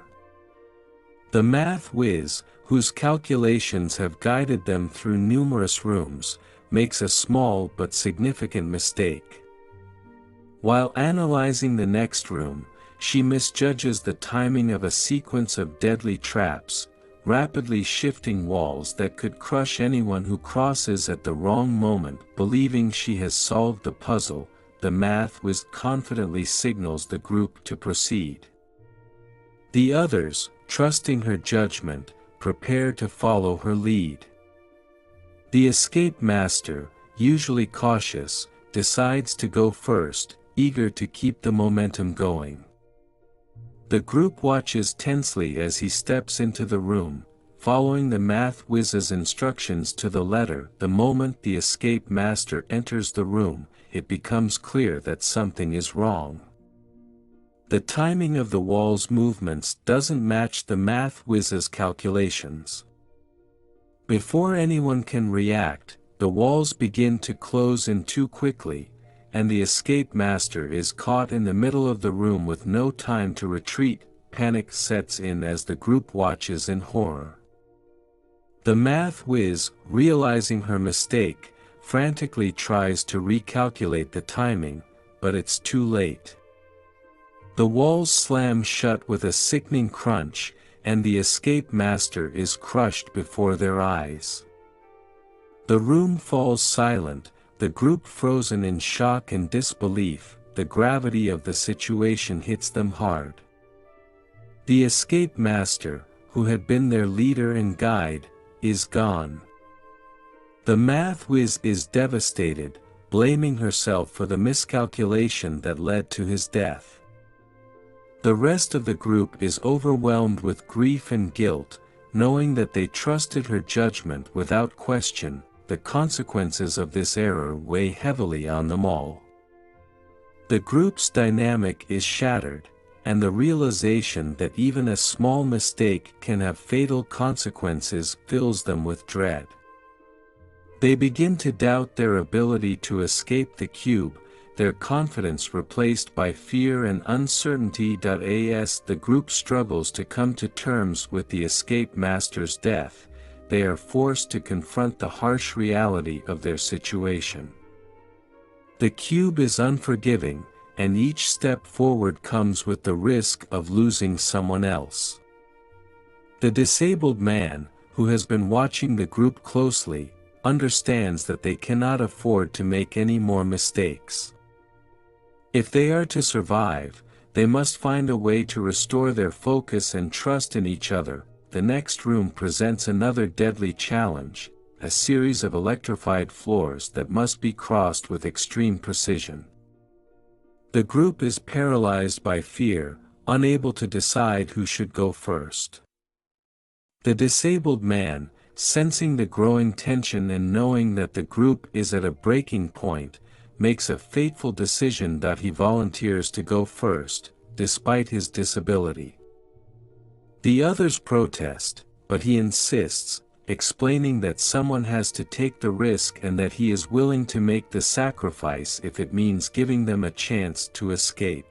The math whiz, whose calculations have guided them through numerous rooms, makes a small but significant mistake. While analyzing the next room, she misjudges the timing of a sequence of deadly traps, rapidly shifting walls that could crush anyone who crosses at the wrong moment. Believing she has solved the puzzle, the math whiz confidently signals the group to proceed. The others, trusting her judgment, prepare to follow her lead. The escape master, usually cautious, decides to go first, eager to keep the momentum going. The group watches tensely as he steps into the room, following the math whiz's instructions to the letter. The moment the escape master enters the room, it becomes clear that something is wrong. The timing of the wall's movements doesn't match the math whiz's calculations. Before anyone can react, the walls begin to close in too quickly, and the escape master is caught in the middle of the room with no time to retreat. Panic sets in as the group watches in horror. The math whiz, realizing her mistake, frantically tries to recalculate the timing, but it's too late. The walls slam shut with a sickening crunch, and the escape master is crushed before their eyes. The room falls silent, the group frozen in shock and disbelief. The gravity of the situation hits them hard. The escape master, who had been their leader and guide, is gone. The math whiz is devastated, blaming herself for the miscalculation that led to his death. The rest of the group is overwhelmed with grief and guilt, knowing that they trusted her judgment without question. The consequences of this error weigh heavily on them all. The group's dynamic is shattered, and the realization that even a small mistake can have fatal consequences fills them with dread. They begin to doubt their ability to escape the cube, their confidence replaced by fear and uncertainty. As the group struggles to come to terms with the escape master's death, they are forced to confront the harsh reality of their situation. The cube is unforgiving, and each step forward comes with the risk of losing someone else. The disabled man, who has been watching the group closely, understands that they cannot afford to make any more mistakes. If they are to survive, they must find a way to restore their focus and trust in each other. The next room presents another deadly challenge, a series of electrified floors that must be crossed with extreme precision. The group is paralyzed by fear, unable to decide who should go first. The disabled man, sensing the growing tension and knowing that the group is at a breaking point, makes a fateful decision that he volunteers to go first, despite his disability. The others protest, but he insists, explaining that someone has to take the risk and that he is willing to make the sacrifice if it means giving them a chance to escape.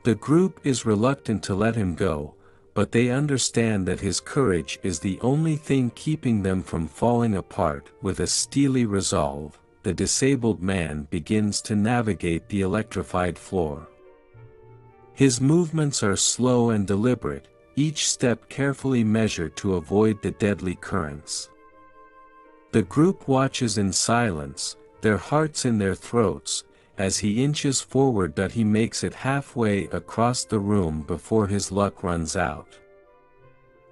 The group is reluctant to let him go, but they understand that his courage is the only thing keeping them from falling apart. With a steely resolve, the disabled man begins to navigate the electrified floor. His movements are slow and deliberate, each step carefully measured to avoid the deadly currents. The group watches in silence, their hearts in their throats, as he inches forward but he makes it halfway across the room before his luck runs out.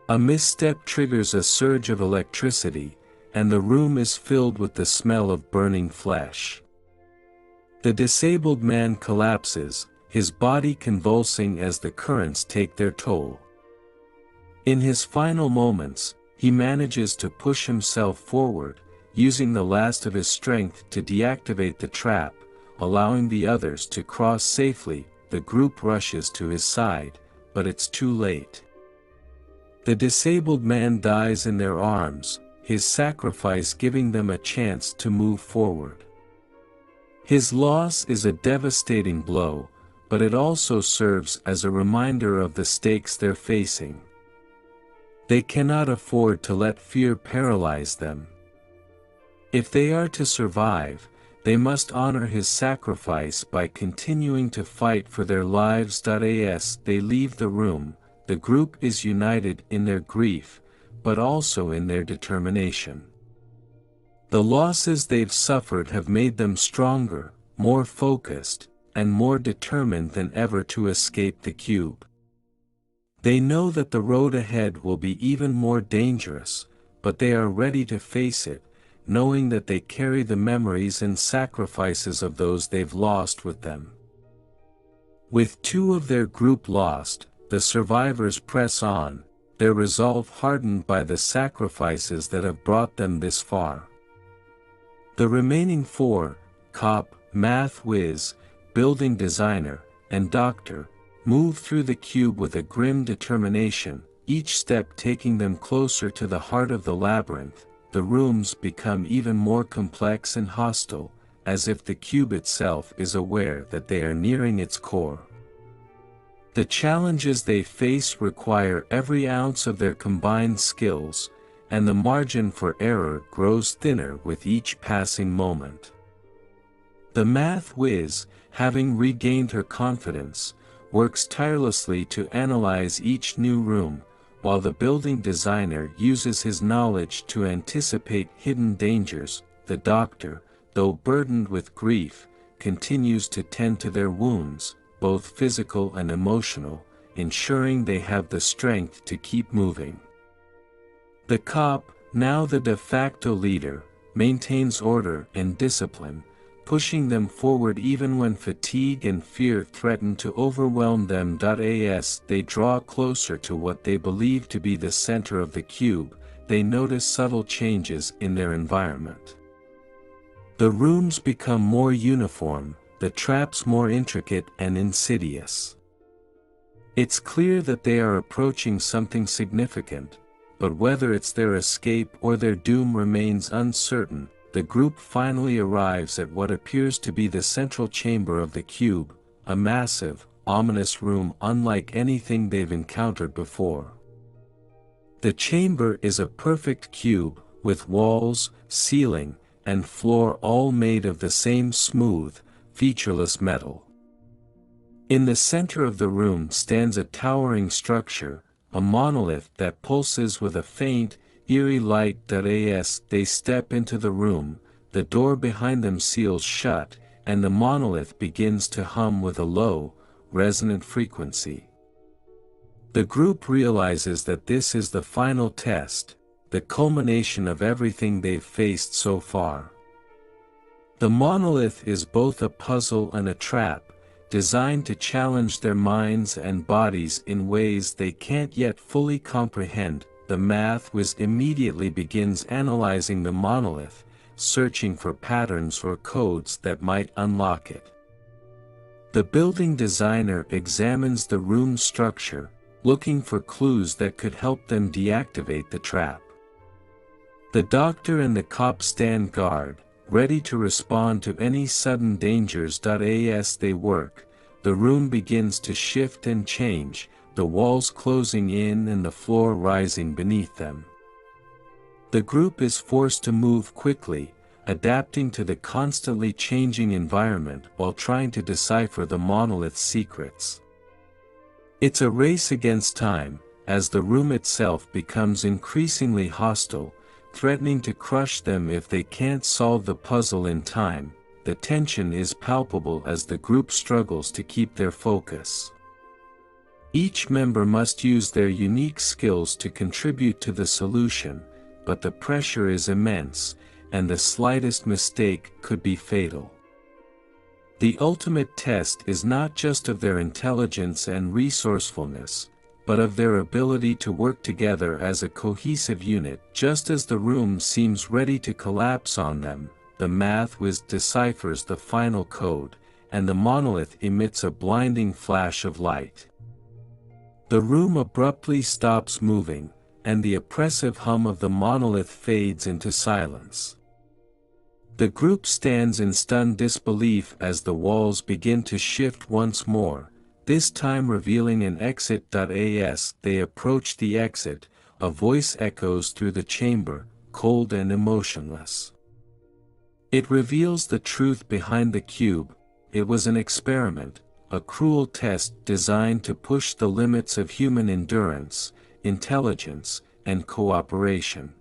A misstep triggers a surge of electricity, and the room is filled with the smell of burning flesh. The disabled man collapses, his body convulsing as the currents take their toll. In his final moments, he manages to push himself forward, using the last of his strength to deactivate the trap, allowing the others to cross safely. The group rushes to his side, but it's too late. The disabled man dies in their arms, his sacrifice giving them a chance to move forward. His loss is a devastating blow, but it also serves as a reminder of the stakes they're facing. They cannot afford to let fear paralyze them. If they are to survive, they must honor his sacrifice by continuing to fight for their lives. As they leave the room, the group is united in their grief, but also in their determination. The losses they've suffered have made them stronger, more focused, and more determined than ever to escape the cube. They know that the road ahead will be even more dangerous, but they are ready to face it, knowing that they carry the memories and sacrifices of those they've lost with them. With two of their group lost, the survivors press on, their resolve hardened by the sacrifices that have brought them this far. The remaining four, cop, math whiz, building designer, and doctor, move through the cube with a grim determination, each step taking them closer to the heart of the labyrinth. The rooms become even more complex and hostile, as if the cube itself is aware that they are nearing its core. The challenges they face require every ounce of their combined skills, and the margin for error grows thinner with each passing moment. The math whiz, having regained her confidence, works tirelessly to analyze each new room, while the building designer uses his knowledge to anticipate hidden dangers. The doctor, though burdened with grief, continues to tend to their wounds, both physical and emotional, ensuring they have the strength to keep moving. The cop, now the de facto leader, maintains order and discipline, pushing them forward even when fatigue and fear threaten to overwhelm them. As they draw closer to what they believe to be the center of the cube, they notice subtle changes in their environment. The rooms become more uniform, the traps more intricate and insidious. It's clear that they are approaching something significant, but whether it's their escape or their doom remains uncertain. The group finally arrives at what appears to be the central chamber of the cube, a massive, ominous room unlike anything they've encountered before. The chamber is a perfect cube, with walls, ceiling, and floor all made of the same smooth, featureless metal. In the center of the room stands a towering structure, a monolith that pulses with a faint, eerie light. As they step into the room, the door behind them seals shut, and the monolith begins to hum with a low, resonant frequency. The group realizes that this is the final test, the culmination of everything they've faced so far. The monolith is both a puzzle and a trap, designed to challenge their minds and bodies in ways they can't yet fully comprehend. The math whiz immediately begins analyzing the monolith, searching for patterns or codes that might unlock it. The building designer examines the room's structure, looking for clues that could help them deactivate the trap. The doctor and the cop stand guard, ready to respond to any sudden dangers. As they work, the room begins to shift and change, the walls closing in and the floor rising beneath them. The group is forced to move quickly, adapting to the constantly changing environment while trying to decipher the monolith's secrets. It's a race against time, as the room itself becomes increasingly hostile, threatening to crush them if they can't solve the puzzle in time. The tension is palpable as the group struggles to keep their focus. Each member must use their unique skills to contribute to the solution, but the pressure is immense, and the slightest mistake could be fatal. The ultimate test is not just of their intelligence and resourcefulness, but of their ability to work together as a cohesive unit. Just as the room seems ready to collapse on them, the math whiz deciphers the final code, and the monolith emits a blinding flash of light. The room abruptly stops moving, and the oppressive hum of the monolith fades into silence. The group stands in stunned disbelief as the walls begin to shift once more, this time revealing an exit. As they approach the exit, a voice echoes through the chamber, cold and emotionless. It reveals the truth behind the cube. It was an experiment, a cruel test designed to push the limits of human endurance, intelligence, and cooperation.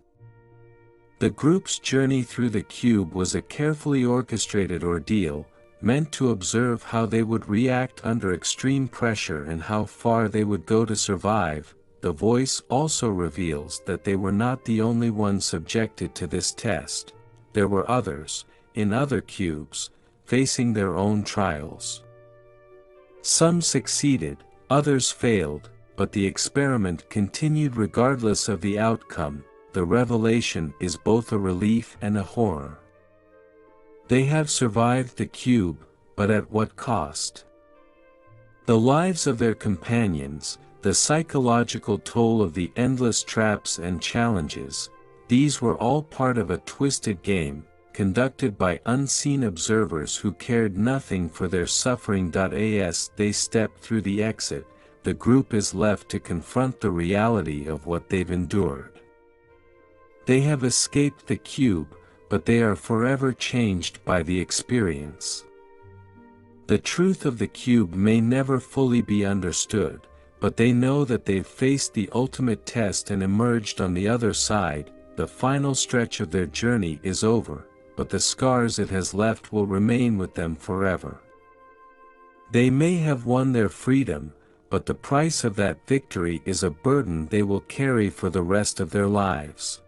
The group's journey through the cube was a carefully orchestrated ordeal, meant to observe how they would react under extreme pressure and how far they would go to survive. The voice also reveals that they were not the only ones subjected to this test. There were others, in other cubes, facing their own trials. Some succeeded, others failed, but the experiment continued regardless of the outcome. The revelation is both a relief and a horror. They have survived the cube, but at what cost? The lives of their companions, the psychological toll of the endless traps and challenges, these were all part of a twisted game, conducted by unseen observers who cared nothing for their suffering. As they step through the exit, the group is left to confront the reality of what they've endured. They have escaped the cube, but they are forever changed by the experience. The truth of the cube may never fully be understood, but they know that they've faced the ultimate test and emerged on the other side. The final stretch of their journey is over, but the scars it has left will remain with them forever. They may have won their freedom, but the price of that victory is a burden they will carry for the rest of their lives.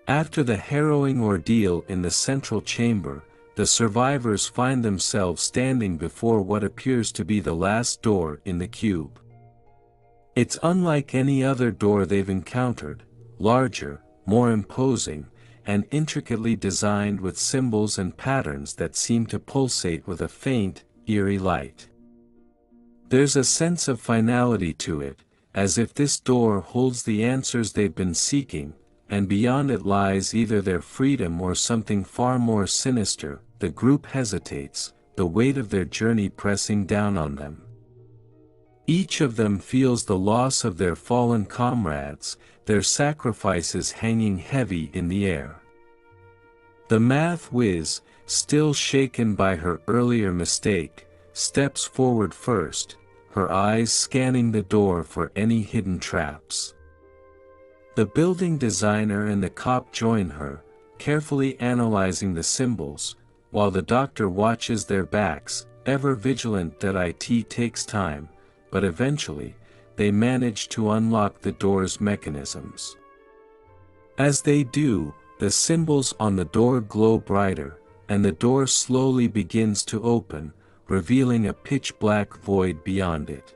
After the harrowing ordeal in the central chamber, the survivors find themselves standing before what appears to be the last door in the cube. It's unlike any other door they've encountered, larger, more imposing, and intricately designed with symbols and patterns that seem to pulsate with a faint, eerie light. There's a sense of finality to it, as if this door holds the answers they've been seeking, and beyond it lies either their freedom or something far more sinister. The group hesitates, the weight of their journey pressing down on them. Each of them feels the loss of their fallen comrades, their sacrifices hanging heavy in the air. The math whiz, still shaken by her earlier mistake, steps forward first, her eyes scanning the door for any hidden traps. The building designer and the cop join her, carefully analyzing the symbols, while the doctor watches their backs, ever vigilant. It takes time, but eventually, they manage to unlock the door's mechanisms. As they do, the symbols on the door glow brighter, and the door slowly begins to open, revealing a pitch-black void beyond it.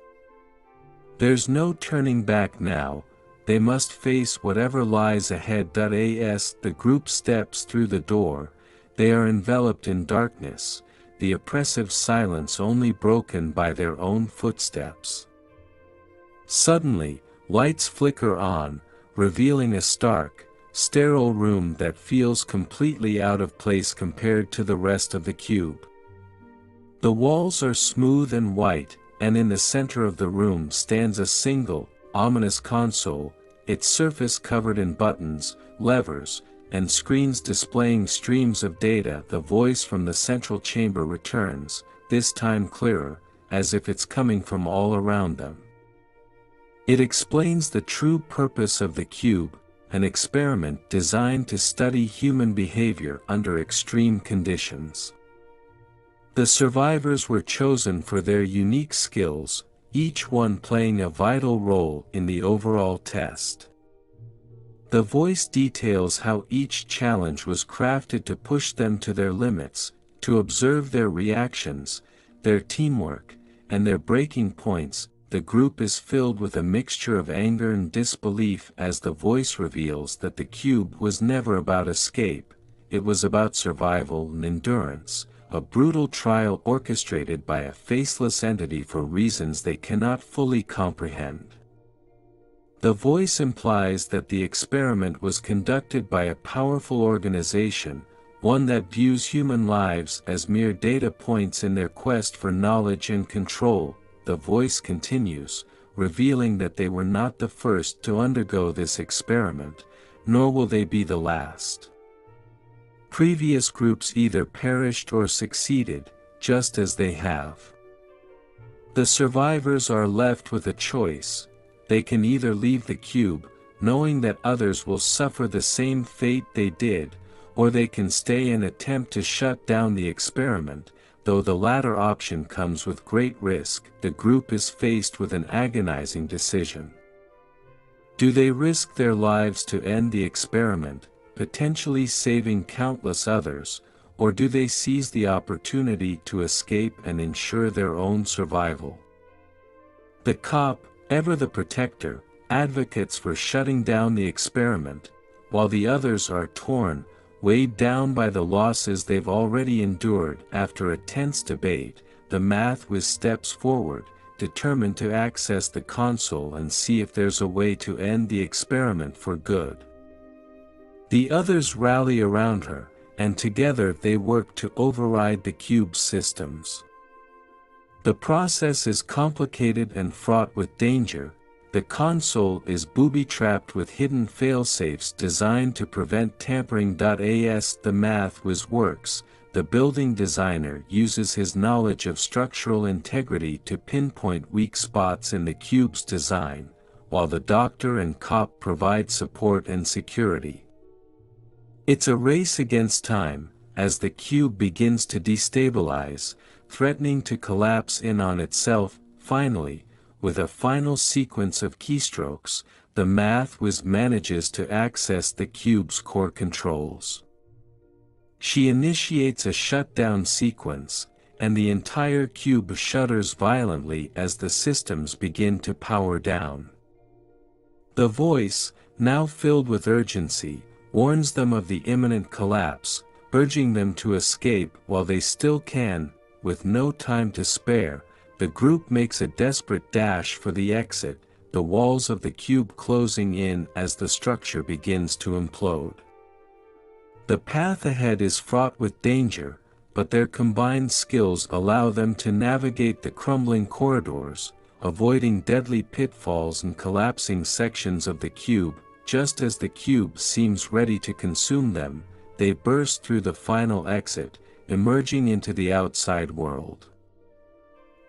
There's no turning back now, they must face whatever lies ahead. As the group steps through the door, they are enveloped in darkness, the oppressive silence only broken by their own footsteps. Suddenly, lights flicker on, revealing a stark, sterile room that feels completely out of place compared to the rest of the cube. The walls are smooth and white, and in the center of the room stands a single, ominous console, its surface covered in buttons, levers, and screens displaying streams of data. The voice from the central chamber returns, this time clearer, as if it's coming from all around them. It explains the true purpose of the cube, an experiment designed to study human behavior under extreme conditions. The survivors were chosen for their unique skills, each one playing a vital role in the overall test. The voice details how each challenge was crafted to push them to their limits, to observe their reactions, their teamwork, and their breaking points. The group is filled with a mixture of anger and disbelief as the voice reveals that the cube was never about escape, it was about survival and endurance, a brutal trial orchestrated by a faceless entity for reasons they cannot fully comprehend. The voice implies that the experiment was conducted by a powerful organization, one that views human lives as mere data points in their quest for knowledge and control. The voice continues, revealing that they were not the first to undergo this experiment, nor will they be the last. Previous groups either perished or succeeded, just as they have. The survivors are left with a choice. They can either leave the cube, knowing that others will suffer the same fate they did, or they can stay and attempt to shut down the experiment. Though the latter option comes with great risk, the group is faced with an agonizing decision. Do they risk their lives to end the experiment, potentially saving countless others, or do they seize the opportunity to escape and ensure their own survival? The cop, ever the protector, advocates for shutting down the experiment, while the others are torn, weighed down by the losses they've already endured. After a tense debate, the math whiz steps forward, determined to access the console and see if there's a way to end the experiment for good. The others rally around her, and together they work to override the cube's systems. The process is complicated and fraught with danger. The console is booby-trapped with hidden failsafes designed to prevent tampering. As the math whiz works, the building designer uses his knowledge of structural integrity to pinpoint weak spots in the cube's design, while the doctor and cop provide support and security. It's a race against time, as the cube begins to destabilize, threatening to collapse in on itself. Finally, with a final sequence of keystrokes, the math whiz manages to access the cube's core controls. She initiates a shutdown sequence, and the entire cube shudders violently as the systems begin to power down. The voice, now filled with urgency, warns them of the imminent collapse, urging them to escape while they still can. With no time to spare, the group makes a desperate dash for the exit, the walls of the cube closing in as the structure begins to implode. The path ahead is fraught with danger, but their combined skills allow them to navigate the crumbling corridors, avoiding deadly pitfalls and collapsing sections of the cube. Just as the cube seems ready to consume them, they burst through the final exit, emerging into the outside world.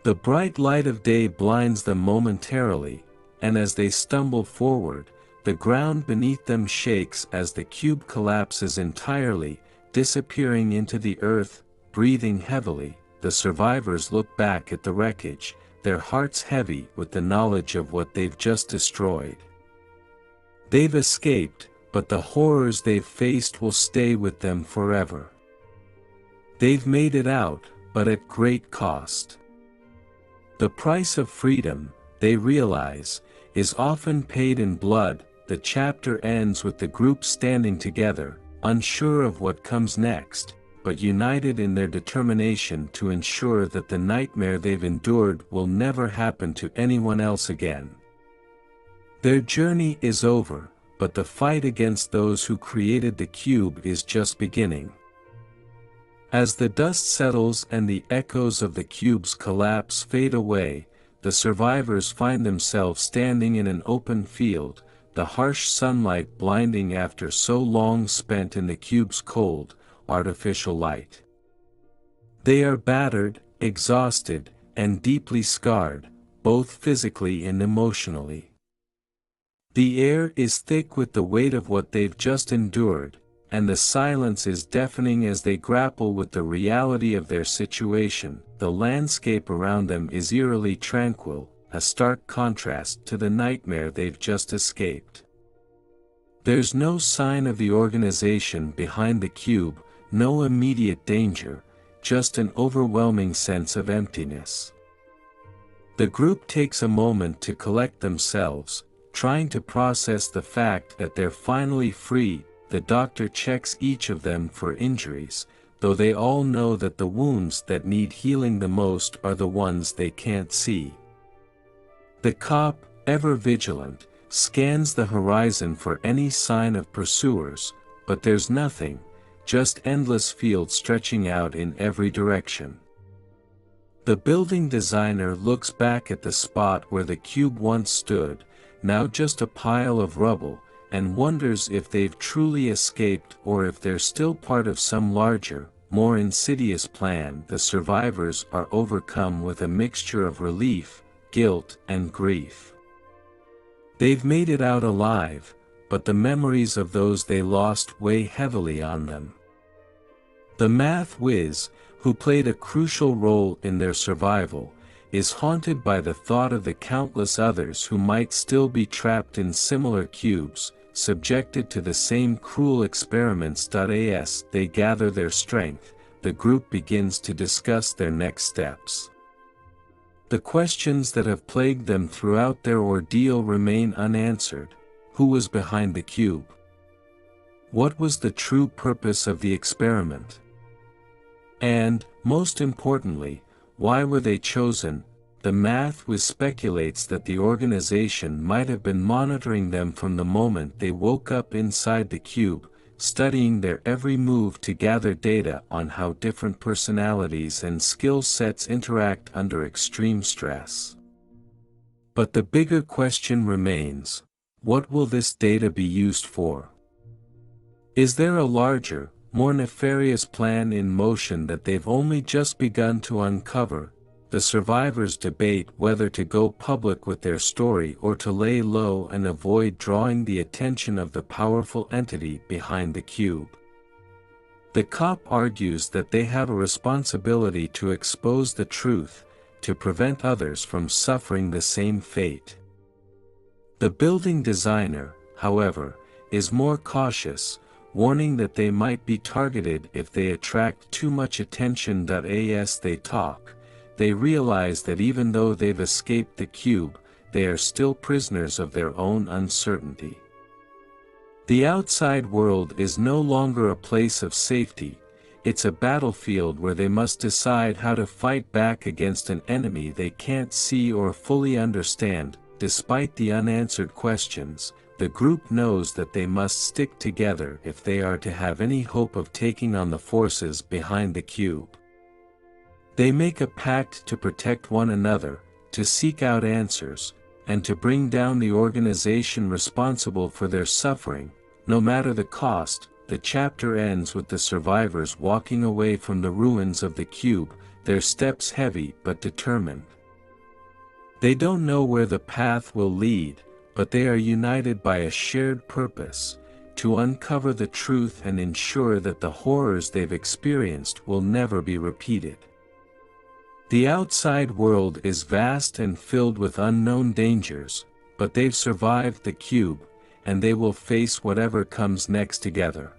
The bright light of day blinds them momentarily, and as they stumble forward, the ground beneath them shakes as the cube collapses entirely, disappearing into the earth. Breathing heavily, the survivors look back at the wreckage, their hearts heavy with the knowledge of what they've just destroyed. They've escaped, but the horrors they've faced will stay with them forever. They've made it out, but at great cost. The price of freedom, they realize, is often paid in blood. The chapter ends with the group standing together, unsure of what comes next, but united in their determination to ensure that the nightmare they've endured will never happen to anyone else again. Their journey is over, but the fight against those who created the cube is just beginning. As the dust settles and the echoes of the cube's collapse fade away, the survivors find themselves standing in an open field, the harsh sunlight blinding after so long spent in the cube's cold, artificial light. They are battered, exhausted, and deeply scarred, both physically and emotionally. The air is thick with the weight of what they've just endured, and the silence is deafening as they grapple with the reality of their situation. The landscape around them is eerily tranquil, a stark contrast to the nightmare they've just escaped. There's no sign of the organization behind the cube, no immediate danger, just an overwhelming sense of emptiness. The group takes a moment to collect themselves, trying to process the fact that they're finally free. The doctor checks each of them for injuries, though they all know that the wounds that need healing the most are the ones they can't see. The cop, ever vigilant, scans the horizon for any sign of pursuers, but there's nothing, just endless fields stretching out in every direction. The building designer looks back at the spot where the cube once stood, now just a pile of rubble, and wonders if they've truly escaped or if they're still part of some larger, more insidious plan. The survivors are overcome with a mixture of relief, guilt, and grief. They've made it out alive, but the memories of those they lost weigh heavily on them. The math whiz, who played a crucial role in their survival, is haunted by the thought of the countless others who might still be trapped in similar cubes, subjected to the same cruel experiments. As they gather their strength, the group begins to discuss their next steps. The questions that have plagued them throughout their ordeal remain unanswered. Who was behind the cube? What was the true purpose of the experiment? And, most importantly, why were they chosen? The math whiz speculates that the organization might have been monitoring them from the moment they woke up inside the cube, studying their every move to gather data on how different personalities and skill sets interact under extreme stress. But the bigger question remains: what will this data be used for? Is there a larger, more nefarious plan in motion that they've only just begun to uncover? The survivors debate whether to go public with their story or to lay low and avoid drawing the attention of the powerful entity behind the cube. The cop argues that they have a responsibility to expose the truth, to prevent others from suffering the same fate. The building designer, however, is more cautious, warning that they might be targeted if they attract too much attention. As they talk, they realize that even though they've escaped the cube, they are still prisoners of their own uncertainty. The outside world is no longer a place of safety, it's a battlefield where they must decide how to fight back against an enemy they can't see or fully understand. Despite the unanswered questions, the group knows that they must stick together if they are to have any hope of taking on the forces behind the cube. They make a pact to protect one another, to seek out answers, and to bring down the organization responsible for their suffering, no matter the cost. The chapter ends with the survivors walking away from the ruins of the cube, their steps heavy but determined. They don't know where the path will lead, but they are united by a shared purpose: to uncover the truth and ensure that the horrors they've experienced will never be repeated. The outside world is vast and filled with unknown dangers, but they've survived the cube, and they will face whatever comes next together.